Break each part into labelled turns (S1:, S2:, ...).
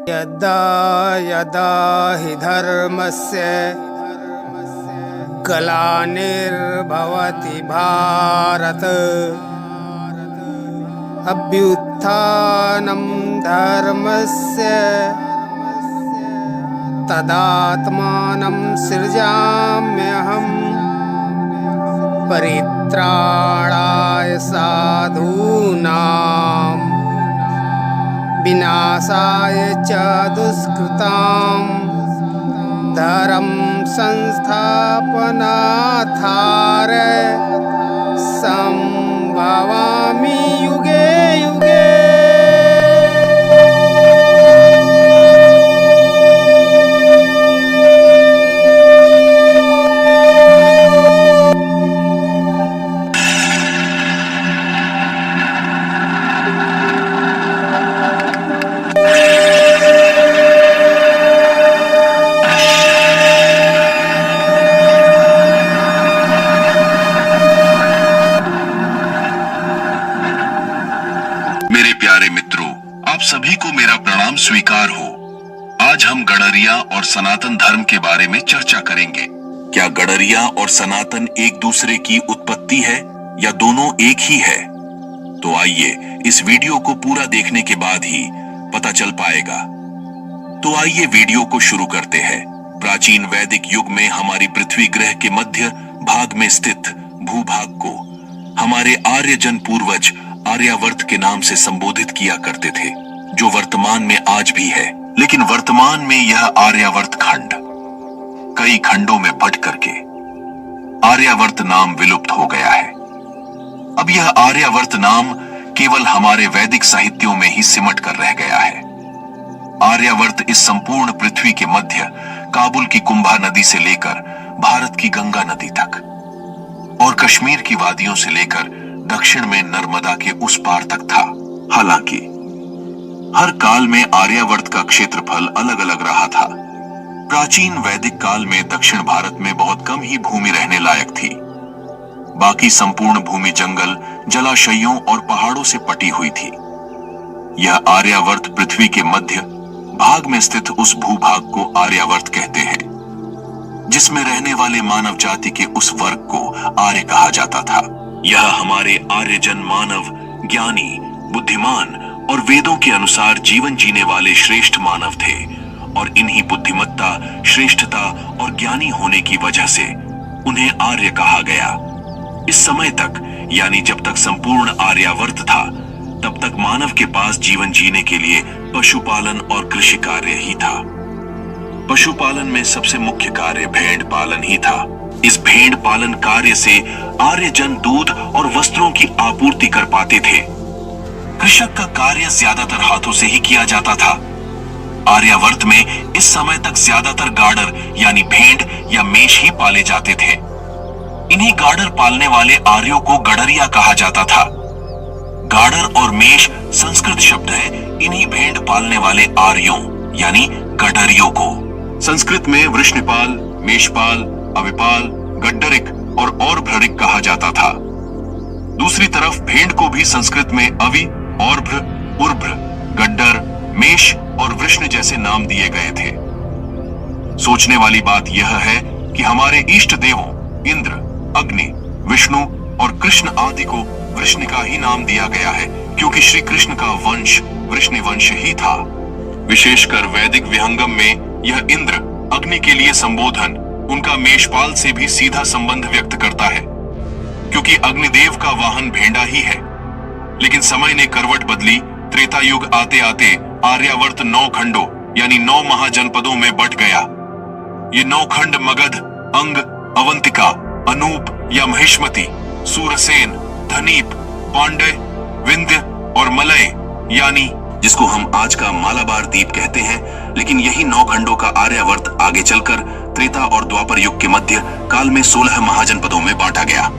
S1: यदा यदा हि धर्मस्य ग्लानिर्भवति भारत अभ्युत्थानं धर्मस्य तदात्मानं सृजाम्यहम् परित्राणाय साधूनां विनाशाय च दुष्कृतां धर्म संस्थापनार्थाय संभवामि युगे युगे।
S2: मेरे प्यारे मित्रों, आप सभी को मेरा प्रणाम स्वीकार हो। आज हम गडरिया और सनातन धर्म के बारे में चर्चा करेंगे। क्या गडरिया और सनातन एक दूसरे की उत्पत्ति है या दोनों एक ही है? तो आइए इस वीडियो को पूरा देखने के बाद ही पता चल पाएगा। तो आइए वीडियो को शुरू करते हैं। प्राचीन वैदिक युग में हमारी पृथ्वी ग्रह के मध्य भाग में स्थित भूभाग को हमारे आर्यजन पूर्वज आर्यावर्त के नाम से संबोधित किया करते थे, जो वर्तमान में आज भी है। लेकिन वर्तमान में यह आर्यावर्त खंड कई खंडों में बंट करके आर्यावर्त नाम विलुप्त हो गया है। अब यह आर्यावर्त नाम केवल हमारे वैदिक साहित्यों में ही सिमट कर रह गया है। आर्यावर्त इस संपूर्ण पृथ्वी के मध्य काबुल की कुंभा नदी से लेकर भारत की गंगा नदी तक और कश्मीर की वादियों से लेकर दक्षिण में नर्मदा के उस पार तक था। हालांकि हर काल में आर्यावर्त का क्षेत्रफल अलग अलग रहा था। प्राचीन वैदिक काल में दक्षिण भारत में बहुत कम ही भूमि रहने लायक थी। बाकी संपूर्ण भूमि जंगल, जलाशयों और पहाड़ों से पटी हुई थी। यह आर्यावर्त पृथ्वी के मध्य भाग में स्थित उस भूभाग को आर्यावर्त कहते हैं, जिसमें रहने वाले मानव जाति के उस वर्ग को आर्य कहा जाता था। यह हमारे आर्यजन मानव ज्ञानी, बुद्धिमान और वेदों के अनुसार जीवन जीने वाले श्रेष्ठ मानव थे और इन्हीं बुद्धिमत्ता, श्रेष्ठता और ज्ञानी होने की वजह से उन्हें आर्य कहा गया। इस समय तक, यानी जब तक संपूर्ण आर्यावर्त था, तब तक मानव के पास जीवन जीने के लिए पशुपालन और कृषि कार्य ही था। पशुपालन में सबसे मुख्य कार्य भेड़ पालन ही था। इस भेड़ पालन कार्य से आर्यजन दूध और वस्त्रों की आपूर्ति कर पाते थे। कृषक का कार्य ज्यादातर हाथों से ही किया जाता था। आर्यावर्त में इस समय तक ज्यादातर गाडर यानी भेड़ या मेष ही पाले जाते थे। इन्हीं गाडर पालने वाले आर्यों को गडरिया कहा जाता था। गाडर और मेष संस्कृत शब्द है इन्हीं भेड़ पालने वाले आर्यों यानी गडरियों को। संस्कृत में वृषणिपाल, मेषपाल, अविपाल, गड्डरिक और भ्ररिक कहा जाता था। दूसरी तरफ भेड़ को भी संस्कृत में अवि, औरभ्र, उर्भ्र, गड्डर, मेष और वृषण जैसे नाम दिए गए थे। सोचने वाली बात यह है कि हमारे इष्ट देवों इंद्र, अग्नि, विष्णु और कृष्ण आदि को वृषण का ही नाम दिया गया है, क्योंकि श्री कृष्ण का वंश वृषण वंश ही था। विशेषकर वैदिक विहंगम में यह इंद्र, अग्नि के लिए संबोधन उनका मेषपाल से भी सीधा संबंध व्यक्त करता है, क्योंकि अग्निदेव का वाहन भेड़ा ही है। लेकिन समय ने करवट बदली। त्रेता युग आते आते आर्यावर्त 9 खंडों यानी 9 महाजनपदों में बंट गया। ये 9 खंड मगध, अंग, अवंतिका, अनूप या महिष्मति, सूरसेन, धनीप, पांड्य, विंध्य और मलय यानी जिसको हम आज का मालाबार द्वीप कहते हैं। लेकिन यही 9 खंडों का आर्यावर्त आगे चलकर त्रेता और द्वापर युग के मध्य काल में 16 महाजनपदों में बांटा गया।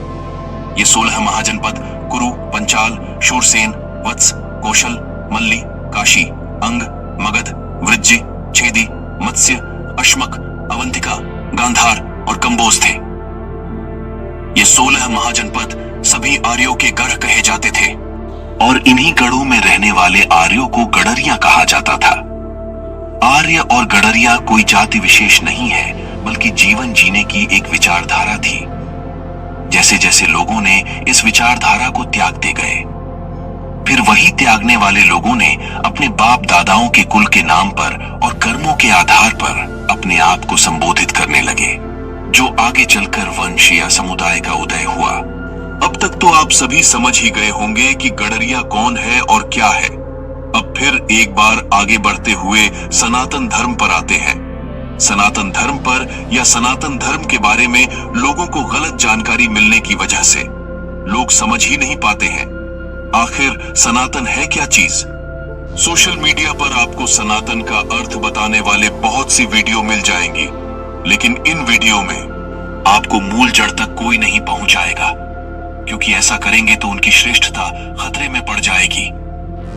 S2: ये 16 महाजनपद कुरु, पंचाल, शूरसेन, वत्स, कौशल, मल्ली, काशी, अंग, मगध, वृज्जि, छेदी, मत्स्य, अश्मक, अवंतिका, गांधार और कंबोज थे। ये 16 महाजनपद सभी आर्यों के गढ़ कहे जाते थे। और इन्हीं गढ़ों में रहने वाले आर्यों को गडरिया कहा जाता था। आर्य और गडरिया कोई जाति विशेष नहीं है, बल्कि जीवन जीने की एक विचारधारा थी। जैसे जैसे लोगों ने इस विचारधारा को त्यागते गए, फिर वही त्यागने वाले लोगों ने अपने बाप दादाओं के कुल के नाम पर और कर्मों के आधार पर अपने आप को संबोधित करने लगे, जो आगे चलकर वंश या समुदाय का उदय हुआ। अब तक तो आप सभी समझ ही गए होंगे कि गडरिया कौन है और क्या है। अब फिर एक बार आगे बढ़ते हुए सनातन धर्म पर आते हैं। सनातन धर्म पर या सनातन धर्म के बारे में लोगों को गलत जानकारी मिलने की वजह से लोग समझ ही नहीं पाते हैं आखिर सनातन है क्या चीज। सोशल मीडिया पर आपको सनातन का अर्थ बताने वाले बहुत सी वीडियो मिल जाएंगी, लेकिन इन वीडियो में आपको मूल जड़ तक कोई नहीं पहुंचाएगा, क्योंकि ऐसा करेंगे तो उनकी श्रेष्ठता खतरे में पड़ जाएगी।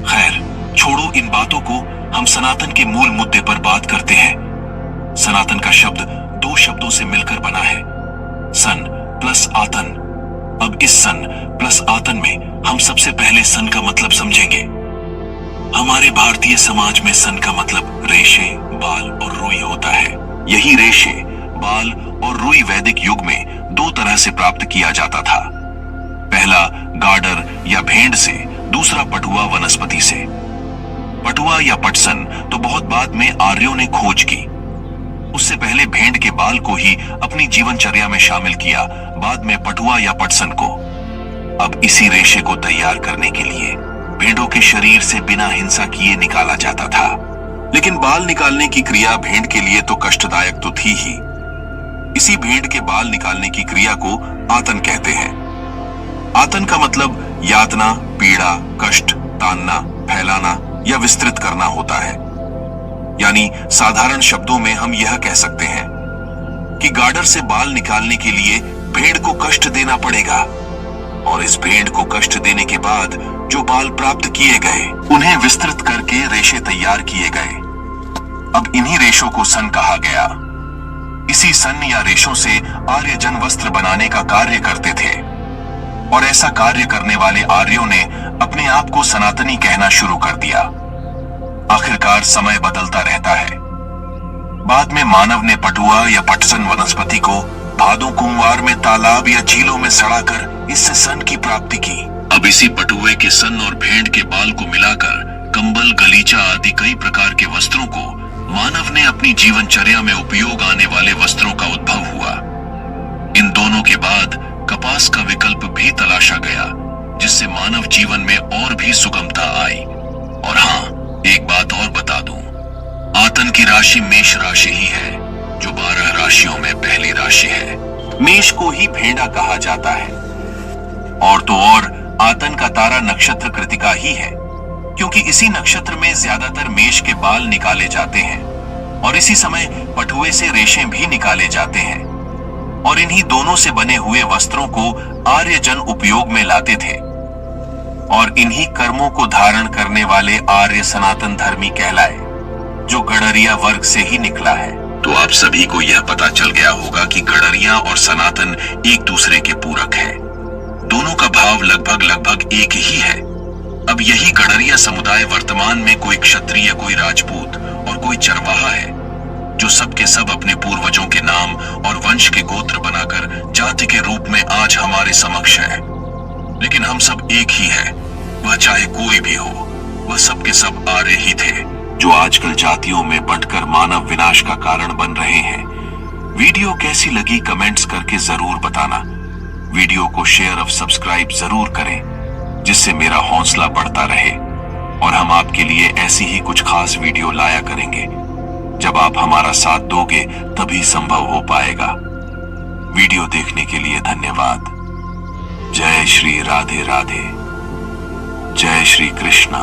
S2: खैर, छोड़ो इन बातों को, हम सनातन के मूल मुद्दे पर बात करते हैं। सनातन का शब्द दो शब्दों से मिलकर बना है, सन प्लस आतन। अब इस सन प्लस आतन में हम सबसे पहले सन का मतलब समझेंगे। हमारे भारतीय समाज में सन का मतलब रेशे, बाल और रुई होता है। यही रेशे, बाल और रुई वैदिक युग में दो तरह से प्राप्त किया जाता था। पहला गाडर या भेंड से, दूसरा पटुआ वनस्पति से। पटुआ या पटसन तो बहुत बाद में आर्यों ने खोज की। उससे पहले भेंड के बाल को ही अपनी जीवनचर्या में शामिल किया, बाद में पटुआ या पटसन को। अब इसी रेशे को तैयार करने के लिए भेड़ों के शरीर से बिना हिंसा किए निकाला जाता था। लेकिन बाल निकालने की क्रिया भेड़ के लिए तो कष्टदायक तो थी ही। इसी भेड़ के बाल निकालने की क्रिया को आतन कहते हैं। आतन का मतलब यातना, पीड़ा, कष्ट, तानना, फैलाना या विस्तृत करना होता है। यानी साधारण शब्दों में हम यह कह सकते हैं कि गाडर से बाल निकालने के लिए भेड़ को कष्ट देना पड़ेगा, और इस भेड़ को कष्ट देने के बाद जो बाल प्राप्त किए गए उन्हें विस्तृत करके रेशे तैयार किए गए। अब इन्हीं रेशों को सन कहा गया। इसी सन या रेशों से आर्यजन वस्त्र बनाने का कार्य करते थे, और ऐसा कार्य करने वाले आर्यों ने अपने आप को सनातनी कहना शुरू कर दिया। आखिरकार समय बदलता रहता है। बाद में मानव ने पटुआ या पटसन वनस्पति को भादों कुंवार में तालाब या झीलों में सड़ाकर इससे सन की प्राप्ति की। अब इसी पटुए के सन और भेड़ के बाल को मिलाकर कंबल, गलीचा आदि कई प्रकार के वस्त्रों को मानव ने अपनी जीवनचर्या में उपयोग आने वाले वस्त्रों का उद्भव हुआ। इन दोनों के बाद कपास का विकल्प भी तलाशा गया, जिससे मानव जीवन में और भी सुगमता आई। और हाँ, एक बात और बता दूं, आतन की राशि मेष राशि ही है, जो 12 राशियों में पहली राशि है। मेष को ही भेड़ा कहा जाता है। और तो और आतन का तारा नक्षत्र कृतिका ही है, क्योंकि इसी नक्षत्र में ज्यादातर मेष के बाल निकाले जाते हैं, और इसी समय पटुए से रेशे भी निकाले जाते हैं। और इन्हीं दोनों से बने हुए वस्त्रों को आर्यजन उपयोग में लाते थे, और इन्हीं कर्मों को धारण करने वाले आर्य सनातन धर्मी कहलाए, जो गडरिया वर्ग से ही निकला है। तो आप सभी को यह पता चल गया होगा कि गडरिया और सनातन एक दूसरे के पूरक हैं। दोनों का भाव लगभग एक ही है। अब यही गडरिया समुदाय वर्तमान में कोई क्षत्रिय, कोई राजपूत और कोई चरवाहा है, जो सब के सब अपने पूर्वजों के नाम और वंश के गोत्र बनाकर जाति के रूप में आज हमारे समक्ष है। लेकिन हम सब एक ही है, वह चाहे कोई भी हो, वह सब के सब आर्य ही थे, जो आजकल जातियों में बंटकर मानव विनाश का कारण बन रहे हैं। वीडियो कैसी लगी कमेंट्स करके जरूर बताना। वीडियो को शेयर और सब्सक्राइब जरूर करें, जिससे मेरा हौसला बढ़ता रहे, और हम आपके लिए ऐसी ही कुछ खास वीडियो लाया करेंगे। जब आप हमारा साथ दोगे तभी संभव हो पाएगा। वीडियो देखने के लिए धन्यवाद। जय श्री राधे राधे। जय श्री कृष्णा।